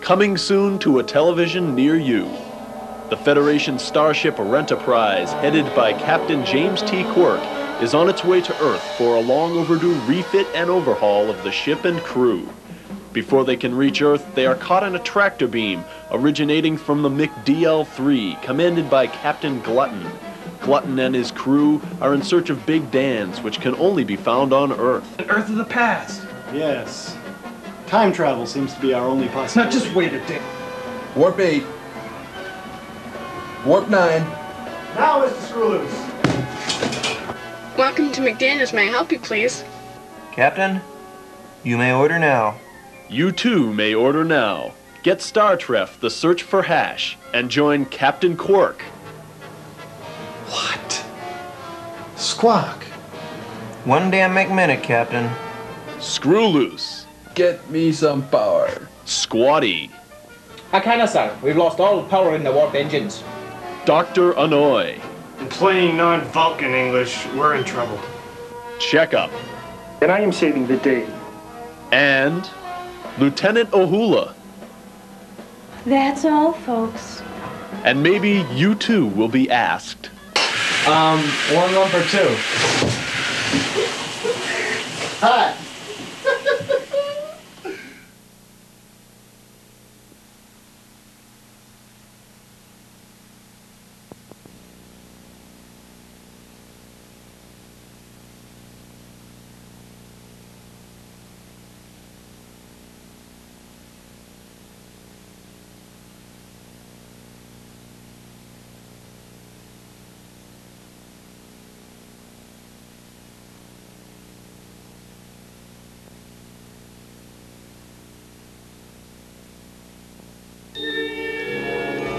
Coming soon to a television near you. The Federation starship Enterprise, headed by Captain James T. Quirk, is on its way to Earth for a long overdue refit and overhaul of the ship and crew. Before they can reach Earth, they are caught in a tractor beam originating from the McDL-3, commanded by Captain Glutton. Glutton and his crew are in search of big Dans, which can only be found on Earth. An Earth of the past. Yes. Time travel seems to be our only possibility. Now just wait a day. Warp 8. Warp 9. Now, Mr. Screw-Loose. Welcome to McDaniels. May I help you, please? Captain, you may order now. You too may order now. Get Star Trek, The Search for Hash, and join Captain Quirk. What? Squawk. One damn minute, Captain. Screw-Loose. Get me some power. Squatty. Akana, sir. We've lost all power in the warp engines. Dr. Annoy. In plain non-Vulcan English, we're in trouble. Checkup. And I am saving the day. And Lieutenant Ohula. That's all, folks. And maybe you too will be asked. One lump or two. Hi.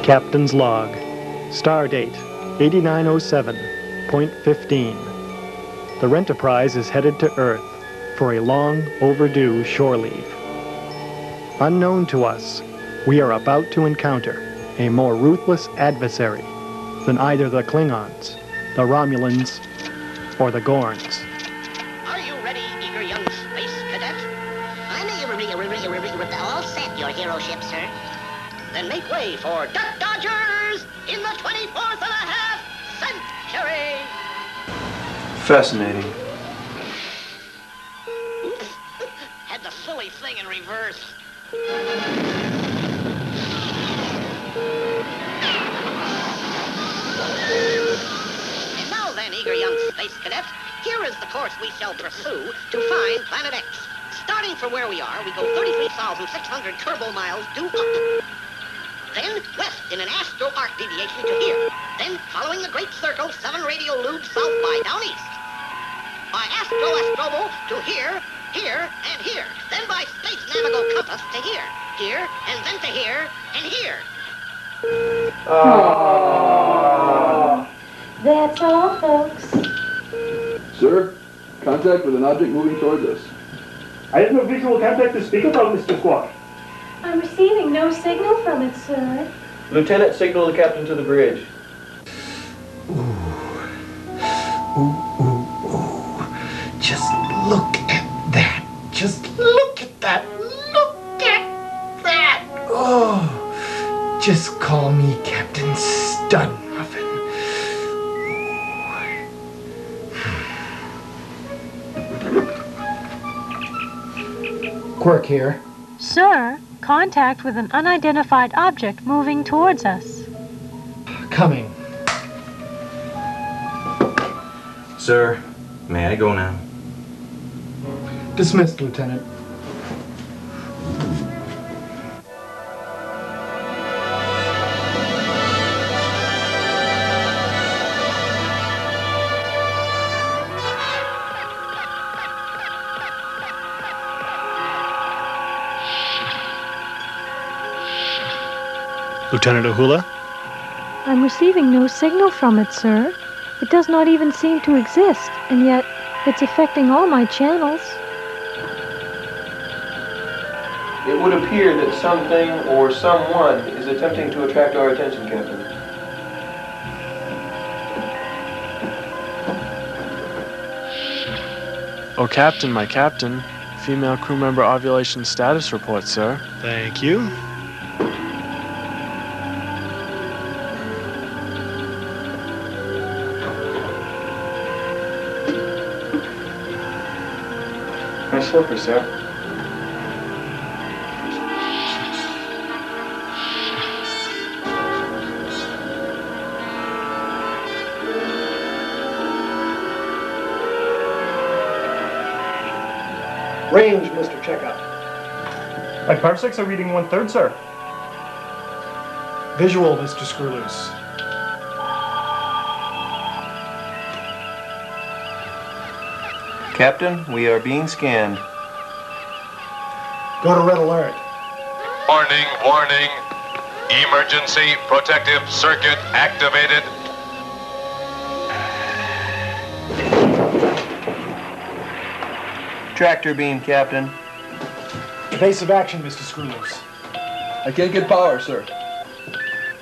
Captain's Log. Stardate 8907.15. The Enterprise is headed to Earth for a long overdue shore leave. Unknown to us, we are about to encounter a more ruthless adversary than either the Klingons, the Romulans, or the Gorns. Are you ready, eager young space cadet? I'm all set, your hero ship, sir. Then make way for Duck Dodgers in the 24th and a half century. Fascinating. Had the silly thing in reverse. And now then, eager young space cadet, here is the course we shall pursue to find Planet X. Starting from where we are, we go 33,600 turbo miles due up. Then west in an astro-arc deviation to here. Then, following the Great Circle, 7 radio loops south by down east. By astro-astrobo to here, here, and here. Then by space navigo compass to here, here, and then to here, and here. That's all, folks. Sir, contact with an object moving towards us. I have no visual contact to speak about, Mr. Squawk. I'm receiving no signal from it, sir. Lieutenant, signal the captain to the bridge. Just look at that. Just look at that. Look at that. Oh, just call me Captain Studmuffin. Quirk here. Sir, contact with an unidentified object moving towards us. Coming. Sir, may I go now? Dismissed, Lieutenant. Lieutenant Ohula? I'm receiving no signal from it, sir. It does not even seem to exist, and yet it's affecting all my channels. It would appear that something or someone is attempting to attract our attention, Captain. Oh, Captain, my Captain. Female crew member ovulation status report, sir. Thank you. worker, sir. Range, Mr. Checkup. My parsecs are reading 1/3, sir. Visual, Mr. Screwloose. Captain, we are being scanned. Go to red alert. Warning, warning. Emergency protective circuit activated. Tractor beam, Captain. Evasive action, Mr. Screwloose. I can't get power, sir.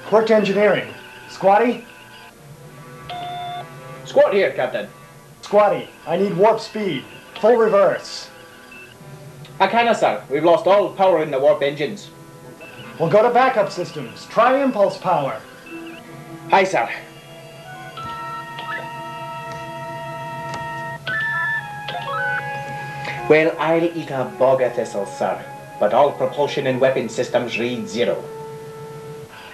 Quirk engineering. Squatty? Squat here, Captain. Squatty, I need warp speed. Full reverse. Akana, sir. We've lost all power in the warp engines. We'll go to backup systems. Try impulse power. Hi, sir. Well, I'll eat a bog of thistle, sir. But all propulsion and weapon systems read 0.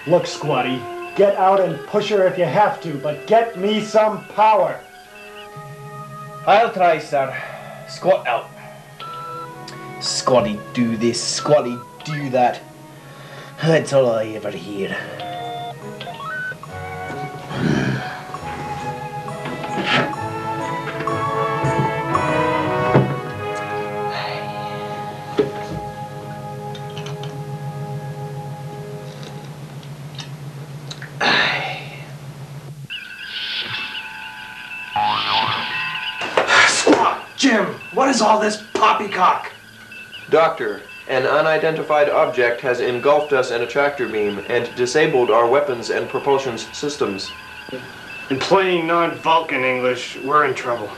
Look, Squatty, get out and push her if you have to, but get me some power. I'll try, sir. Squat out. Squatty do this, Squatty do that. That's all I ever hear. Jim, what is all this poppycock? Doctor, an unidentified object has engulfed us in a tractor beam and disabled our weapons and propulsion systems. In plain non-Vulcan English, we're in trouble.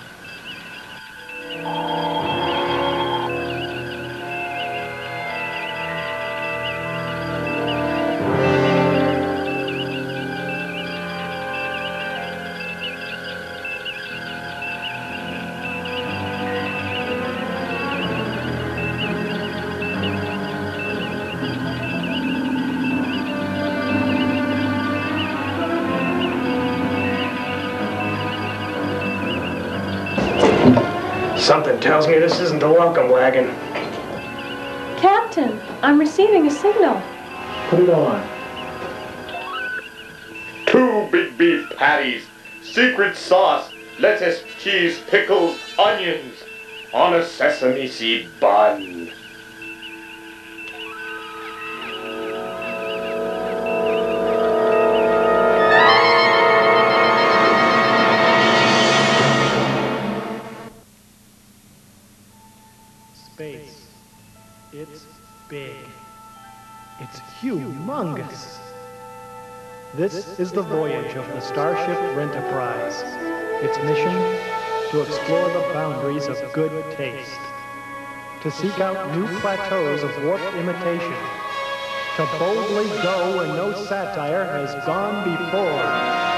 Something tells me this isn't the welcome wagon. Captain, I'm receiving a signal. Put it on. 2 big beef patties, secret sauce, lettuce, cheese, pickles, onions, on a sesame seed bun. Space. It's big. It's humongous. This is the voyage of the Starship Enterprise. Its mission, to explore the boundaries of good taste, to seek out new plateaus of warped imitation, to boldly go where no satire has gone before.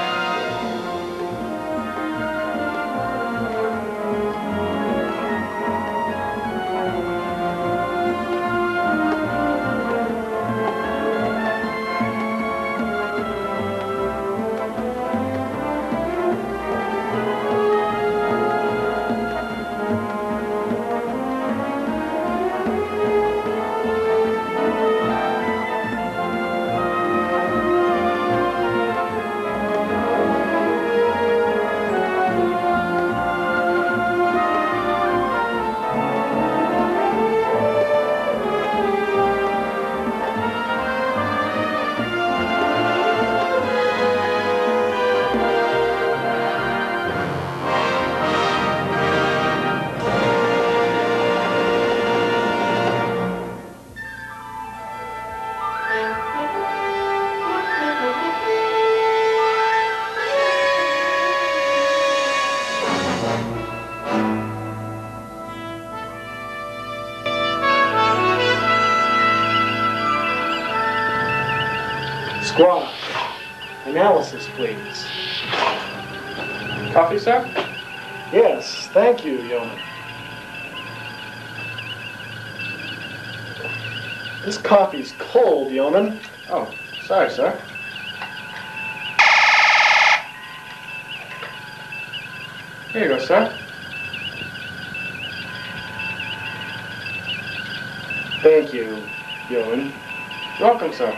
Squad, analysis, please. Coffee, sir? Yes, thank you, Yeoman. This coffee's cold, yeoman. Oh, sorry, sir. Here you go, sir. Thank you, yeoman. Welcome, sir.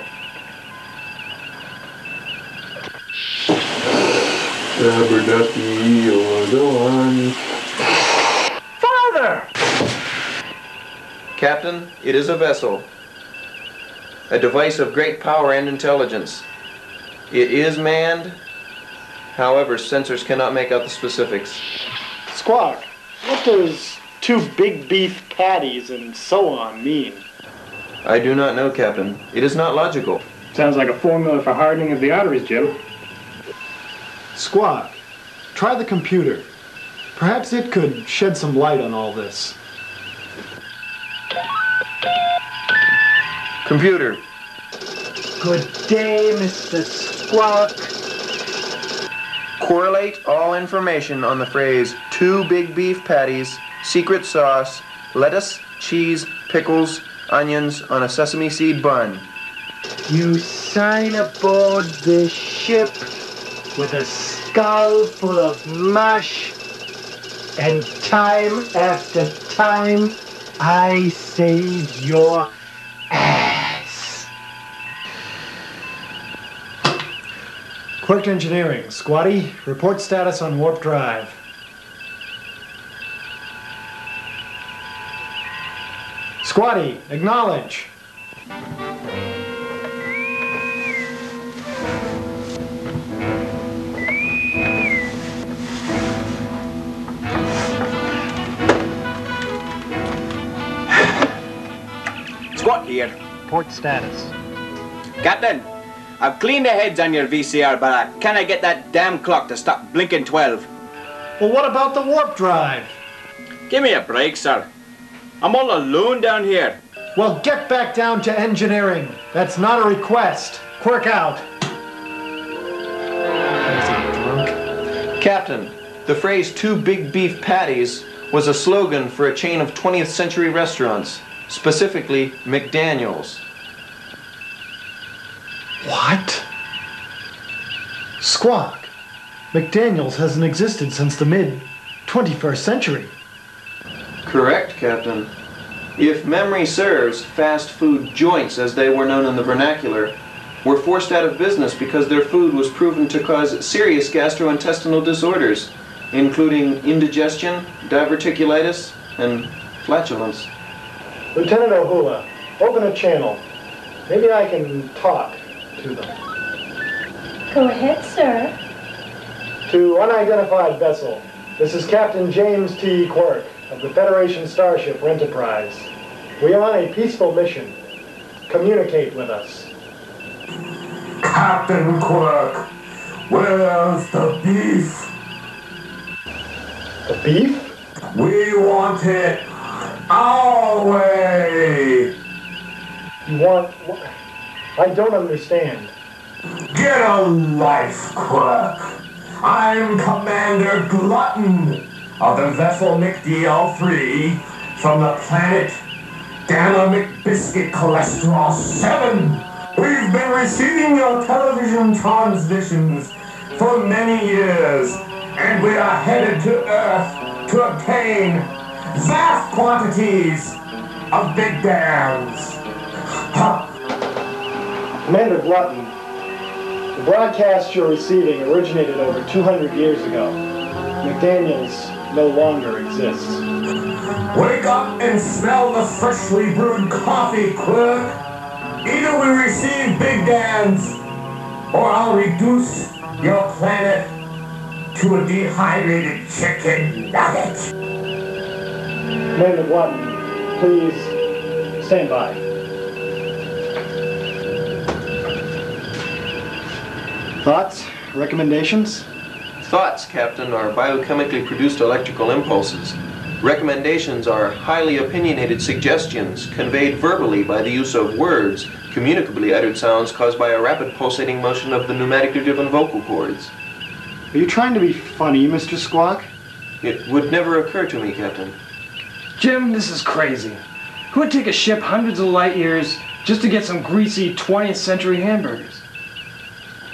Rubber ducky, you're the one. Father! Captain, it is a vessel. A device of great power and intelligence. It is manned. However, sensors cannot make out the specifics. Squawk, what does 2 big beef patties and so on mean? I do not know, Captain. It is not logical. Sounds like a formula for hardening of the arteries, Jim. Squawk, try the computer. Perhaps it could shed some light on all this. Computer. Good day, Mr. Squawk. Correlate all information on the phrase 2 big beef patties, secret sauce, lettuce, cheese, pickles, onions on a sesame seed bun. You sign aboard this ship with a skull full of mush, and time after time, I saved your ass. Quirk Engineering, Squatty, report status on warp drive. Squatty, acknowledge. Squat here. Port status. Captain, I've cleaned the heads on your VCR, but I can't get that damn clock to stop blinking 12. Well, what about the warp drive? Give me a break, sir. I'm all alone down here. Well, get back down to engineering. That's not a request. Quirk out. Is he drunk? Captain, the phrase 2 big beef patties was a slogan for a chain of 20th century restaurants, specifically McDaniel's. What? Squawk, McDaniel's hasn't existed since the mid-21st century. Correct, Captain. If memory serves, fast food joints, as they were known in the vernacular, were forced out of business because their food was proven to cause serious gastrointestinal disorders, including indigestion, diverticulitis, and flatulence. Lieutenant Ohula, open a channel. Maybe I can talk to them. Go ahead, sir. To unidentified vessel, this is Captain James T. Quirk of the Federation starship Enterprise. We are on a peaceful mission. Communicate with us. Captain Quirk, where's the beef? The beef? We want it our way. You want... I don't understand. Get a life, Quirk. I'm Commander Glutton of the vessel McDL3 from the planet Gamma McBiscuit Cholesterol 7. We've been receiving your television transmissions for many years, and we are headed to Earth to obtain vast quantities of big dams. Commander Glutton, the broadcast you're receiving originated over 200 years ago. McDaniel's no longer exists. Wake up and smell the freshly brewed coffee, Quirk. Either we receive big dams, or I'll reduce your planet to a dehydrated chicken nugget. Commander Glutton, please stand by. Thoughts? Recommendations? Thoughts, Captain, are biochemically produced electrical impulses. Recommendations are highly opinionated suggestions conveyed verbally by the use of words, communicably uttered sounds caused by a rapid pulsating motion of the pneumatically driven vocal cords. Are you trying to be funny, Mr. Squawk? It would never occur to me, Captain. Jim, this is crazy. Who would take a ship hundreds of light years just to get some greasy 20th century hamburgers.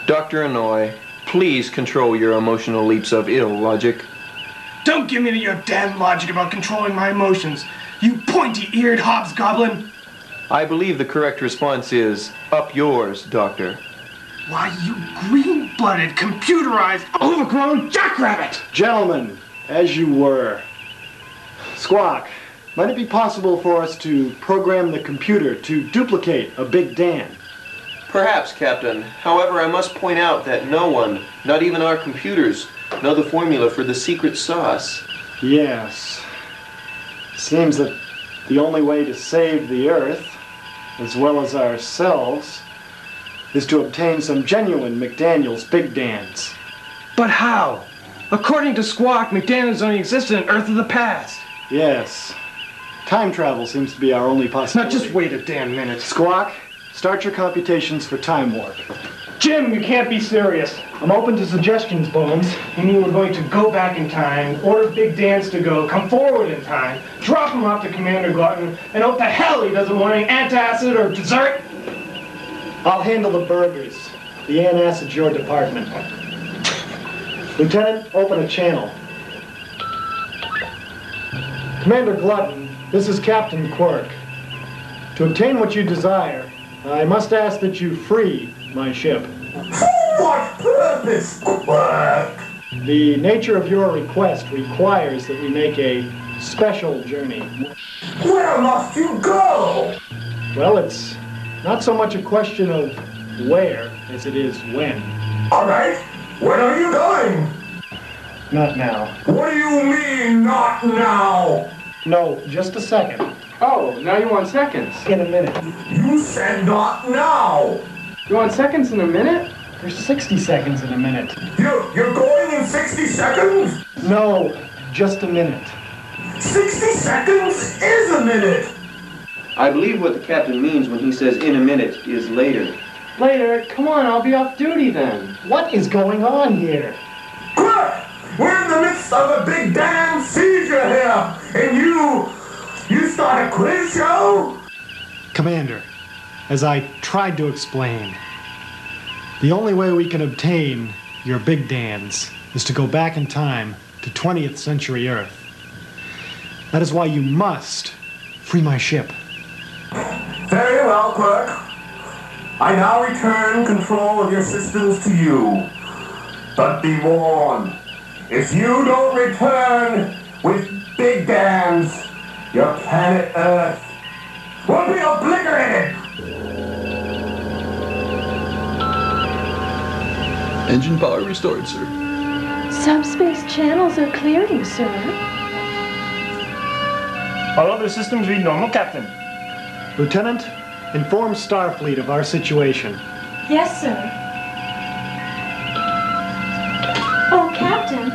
Dr. Annoy, please control your emotional leaps of ill logic. Don't give me your damn logic about controlling my emotions, you pointy-eared hobgoblin! I believe the correct response is, up yours, Doctor. Why, you green-blooded, computerized, overgrown jackrabbit! Gentlemen, as you were. Squawk, might it be possible for us to program the computer to duplicate a Big Dan? Perhaps, Captain. However, I must point out that no one, not even our computers, know the formula for the secret sauce. Yes. Seems that the only way to save the Earth, as well as ourselves, is to obtain some genuine McDaniel's Big Dans. But how? According to Squawk, McDaniel's only existed in Earth of the past. Yes. Time travel seems to be our only possibility. Now just wait a damn minute. Squawk, start your computations for time warp. Jim, you can't be serious. I'm open to suggestions, Bones. You mean we're going to go back in time, order Big Dan's to go, come forward in time, drop him off to Commander Glutton, and hope the hell he doesn't want any antacid or dessert? I'll handle the burgers. The antacid's your department. Lieutenant, open a channel. Commander Glutton, this is Captain Quirk. To obtain what you desire, I must ask that you free my ship. For what purpose, Quirk? The nature of your request requires that we make a special journey. Where must you go? Well, it's not so much a question of where as it is when. All right, when are you going? Not now. What do you mean, not now? No, just a second. Oh, now you want seconds. In a minute. You said not now. You want seconds in a minute? There's 60 seconds in a minute. You're going in 60 seconds? No, just a minute. 60 seconds is a minute. I believe what the captain means when he says in a minute is later. Later? Come on, I'll be off duty then. What is going on here? Quirk! We're in the midst of a big damn seizure here, and you start a quiz show? Commander, as I tried to explain, the only way we can obtain your Big Dans is to go back in time to 20th century Earth. That is why you must free my ship. Very well, Quirk. I now return control of your systems to you. But be warned, if you don't return with Big Dans, your planet Earth will be obliterated! Engine power restored, sir. Subspace channels are clearing, sir. All other systems read normal, Captain. Lieutenant, inform Starfleet of our situation. Yes, sir. Oh, Captain.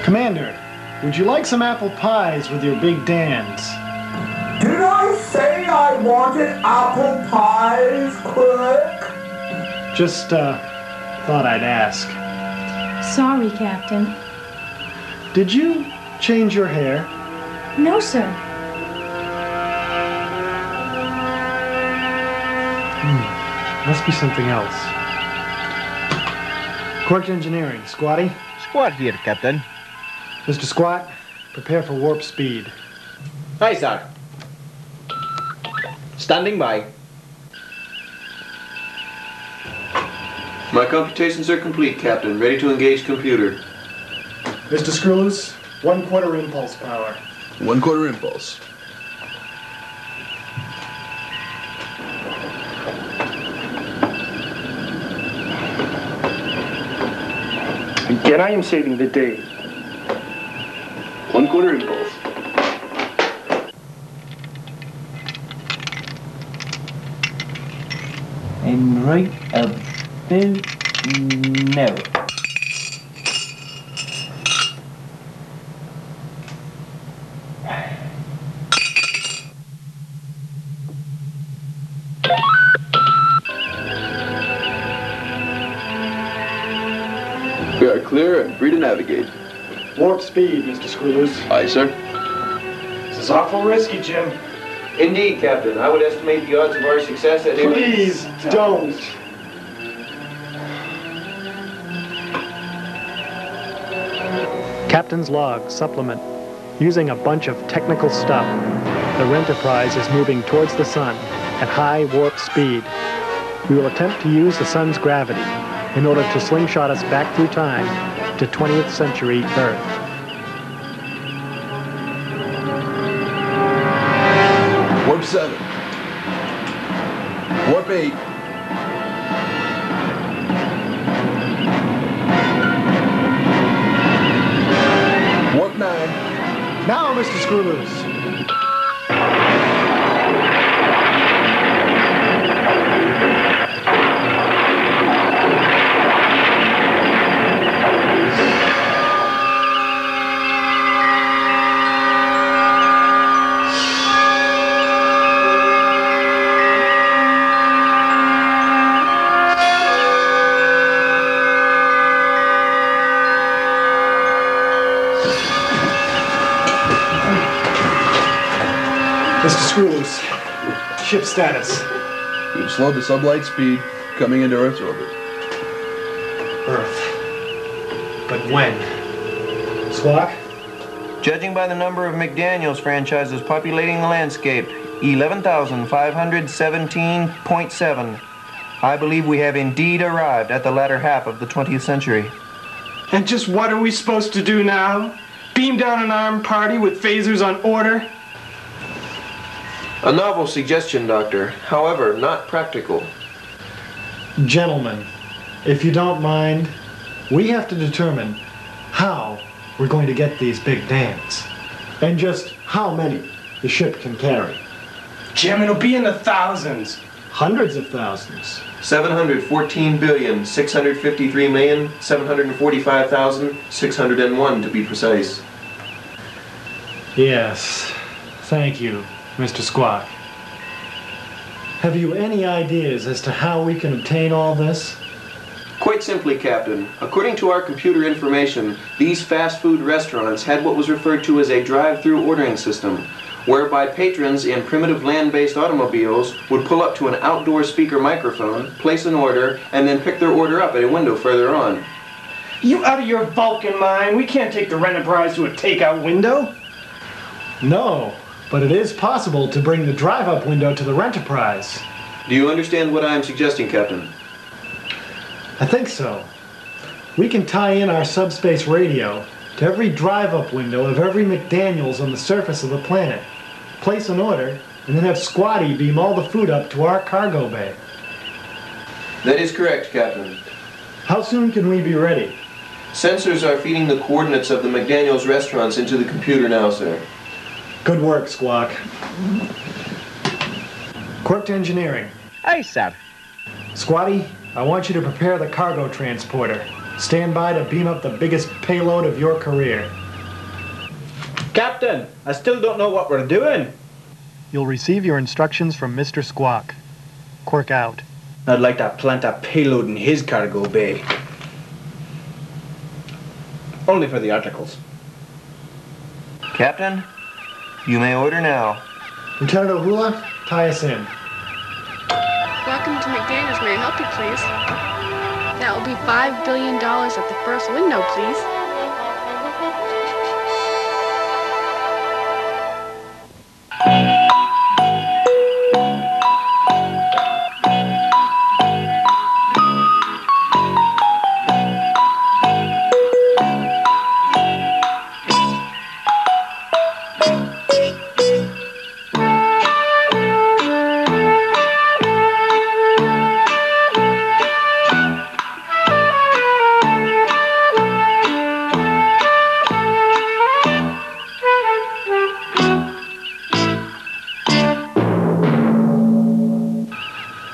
Commander, would you like some apple pies with your Big Dans? Did I say I wanted apple pies, Quirk? Just, thought I'd ask. Sorry, Captain. Did you change your hair? No, sir. Must be something else. Quirk Engineering, Squatty? Squat here, Captain. Mr. Squat, prepare for warp speed. Aye, sir. Standing by. My computations are complete, Captain. Ready to engage computer. Mr. Screws, 1/4 impulse power. 1/4 impulse. Again, I am saving the day. 1/4 impulse. And right about now. We are clear and free to navigate. Warp speed, Mr. Screws. Aye, sir. is awful risky, Jim. Indeed, Captain. I would estimate the odds of our success at... Please don't. Captain's log supplement. Using a bunch of technical stuff, the Enterprise is moving towards the sun at high warp speed. We will attempt to use the sun's gravity in order to slingshot us back through time to 20th century Earth. Warp 7. Warp 8. Warp 9. Now, Mr. Screwloose. Mr. Screwloose, ship status. We've slowed to sublight speed, coming into Earth's orbit. Earth. But when? Squawk? Judging by the number of McDaniels franchises populating the landscape, 11,517.7, I believe we have indeed arrived at the latter half of the 20th century. And just what are we supposed to do now? Beam down an armed party with phasers on order? A novel suggestion, Doctor. However, not practical. Gentlemen, if you don't mind, we have to determine how we're going to get these big dams. And just how many the ship can carry. Jim, it'll be in the thousands. Hundreds of thousands. 714,653,745,601 to be precise. Yes, thank you, Mr. Squawk. Have you any ideas as to how we can obtain all this? Quite simply, Captain. According to our computer information, these fast food restaurants had what was referred to as a drive-through ordering system, whereby patrons in primitive land-based automobiles would pull up to an outdoor speaker microphone, place an order, and then pick their order up at a window further on. You out of your Vulcan mind? We can't take the Enterprise to a takeout window. No, but it is possible to bring the drive-up window to the Enterprise. Do you understand what I am suggesting, Captain? I think so. We can tie in our subspace radio to every drive-up window of every McDaniels on the surface of the planet, place an order, and then have Squatty beam all the food up to our cargo bay. That is correct, Captain. How soon can we be ready? Sensors are feeding the coordinates of the McDaniels restaurants into the computer now, sir. Good work, Squawk. Quirk to engineering. Aye, sir. Squatty, I want you to prepare the cargo transporter. Stand by to beam up the biggest payload of your career. Captain, I still don't know what we're doing. You'll receive your instructions from Mr. Squawk. Quirk out. I'd like to plant a payload in his cargo bay. Only for the articles. Captain, you may order now. Lieutenant Uhula, tie us in. Welcome to McDaniels. May I help you, please? That will be $5 billion at the first window, please.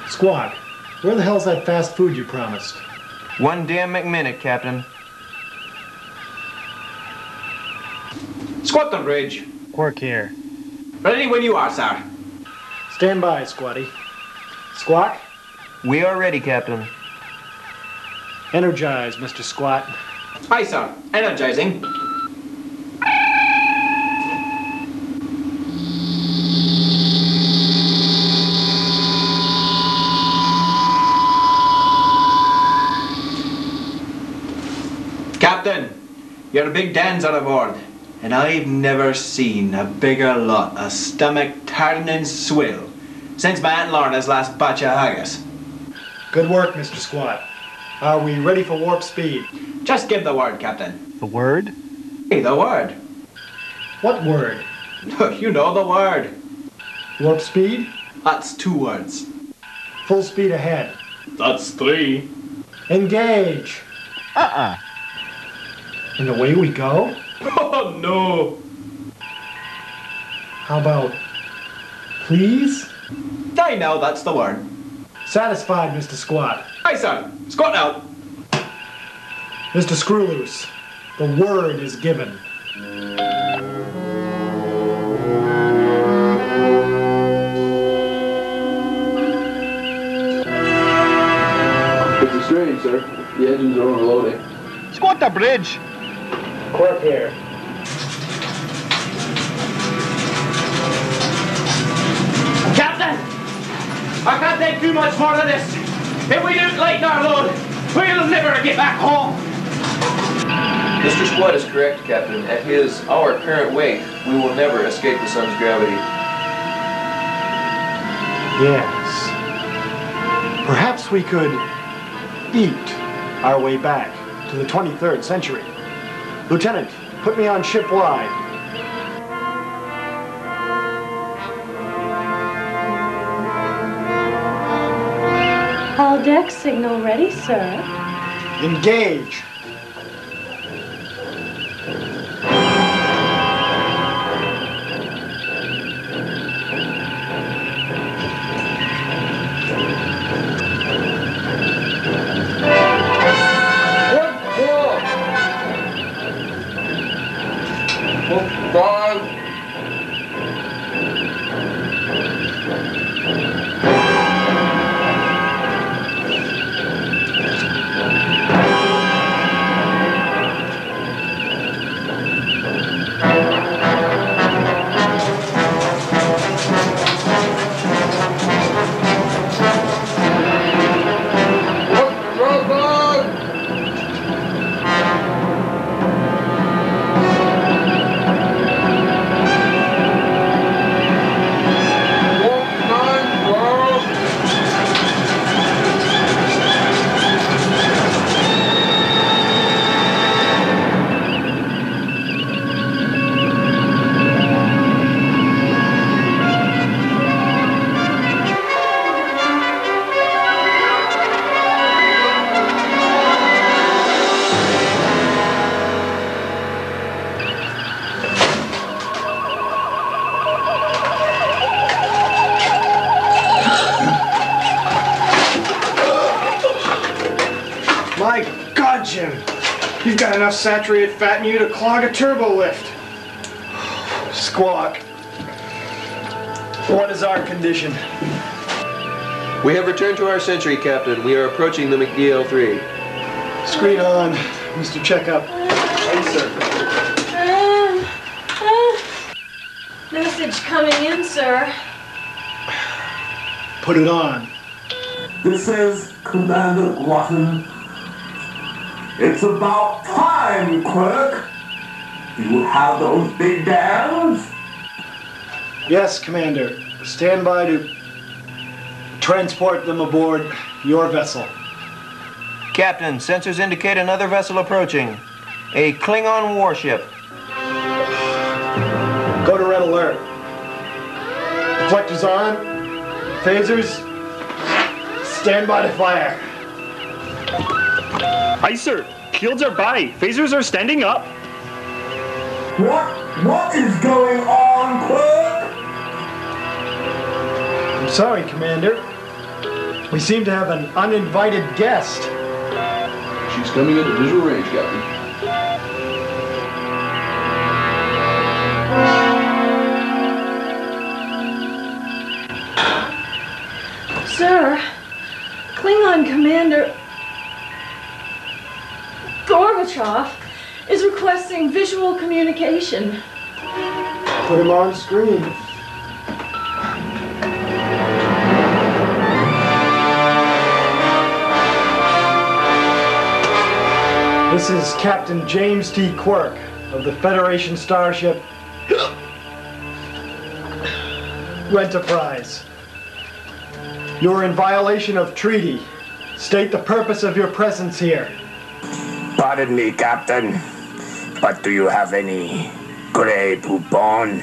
Squawk, where the hell's that fast food you promised? One damn McMinute, Captain. Squat on bridge. Quirk here. Ready when you are, sir. Stand by, Squatty. Squawk? We are ready, Captain. Energize, Mr. Squat. Aye, sir. Energizing. Captain, your big Dan's on aboard, and I've never seen a bigger lot of stomach-turning swill since my Aunt Lorna's last batch of haggis. Good work, Mr. Squat. Are we ready for warp speed? Just give the word, Captain. The word? Hey, the word. What word? You know the word. Warp speed? That's 2 words. Full speed ahead. That's 3. Engage. And away we go? Oh, no. How about please? I know that's the word. Satisfied, Mr. Squat. Aye, sir. Squat out. Mr. Screwloose, the word is given. It's a strain, sir. The engines are overloading. Squat the bridge! Quirk here. Captain! I can't take too much more of this. If we don't lighten our load, we'll never get back home. Mr. Squat is correct, Captain. At our current weight, we will never escape the sun's gravity. Yes. Perhaps we could eat our way back to the 23rd century. Lieutenant, put me on ship wide. All deck signal ready, sir. Engage. My God, Jim. You've got enough saturated fat in you to clog a turbo lift. Squawk. What is our condition? We have returned to our century, Captain. We are approaching the McDL-3. Screen on, Mr. Checkup. Right, sir. Message coming in, sir. Put it on. This is Commander Glutton. It's about time, Quirk. Do you have those big dams? Yes, Commander. Stand by to transport them aboard your vessel. Captain, sensors indicate another vessel approaching. A Klingon warship. Go to red alert. Deflectors on. Phasers. Stand by to fire. Aye, sir. Shields are by. Phasers are standing up. What is going on, Quirk? I'm sorry, Commander. We seem to have an uninvited guest. She's coming into visual range, Captain. Sir, Klingon Commander Gorbachev is requesting visual communication. Put him on screen. This is Captain James T. Quirk of the Federation starship Enterprise. You're in violation of treaty. State the purpose of your presence here. Pardon me, Captain, but do you have any Grey Poupon?